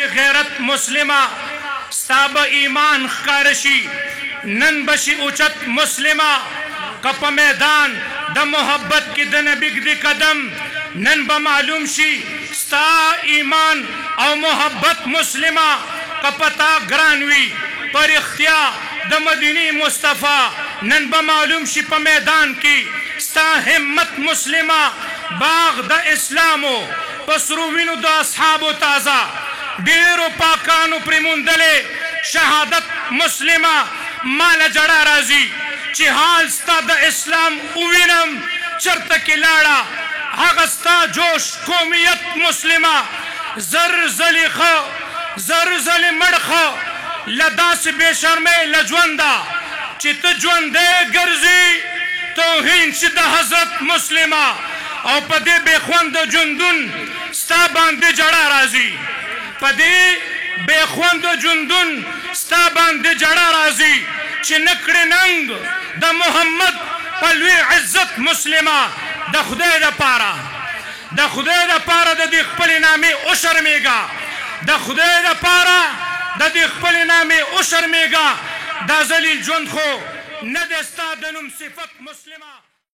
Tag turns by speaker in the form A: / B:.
A: غیرت مسلمه ستا به ایمان ښکاره شي نن به شي اوچت مسلمه که په میدان د محبت کې د نبي ږدي قدم نن به معلوم شي ستا ایمان او محبت مسلمه که په تا ګران وي په رښتیا د مدینې مصطفی نن به معلوم شي په میدان کې ستا همت مسلمه باغ د اسلامو په سرو وینو د اصحابو تازه ډېرو پاکانو پرې موندلې شهادت مسلمه ماله جړه راځي چې حال ستا د اسلام ووینم چرته کې لاړه هغه ستا جوش قومیت مسلمه زر ځلې ښه زر ځلې مړ ښه له داسې بې شرمۍ له ژونده چې ته ژوندی ګرځې توهین شي د حضرت مسلمه او په دې بې خونده ژوندون ستا باندې جړه راځي په دې بې خونده ژوندون ستا باندې جړه راځي چې نه کړې ننګ د محمد په لوی عزت مسلمه د خدای دپاره د خدای دپاره د دې خپلې نامې وشرمېږه د خدای دپاره د دې خپلې نامې وشرمېږه دا ذلیل ژوند خو نه دی ستا د نوم صفت مسلمه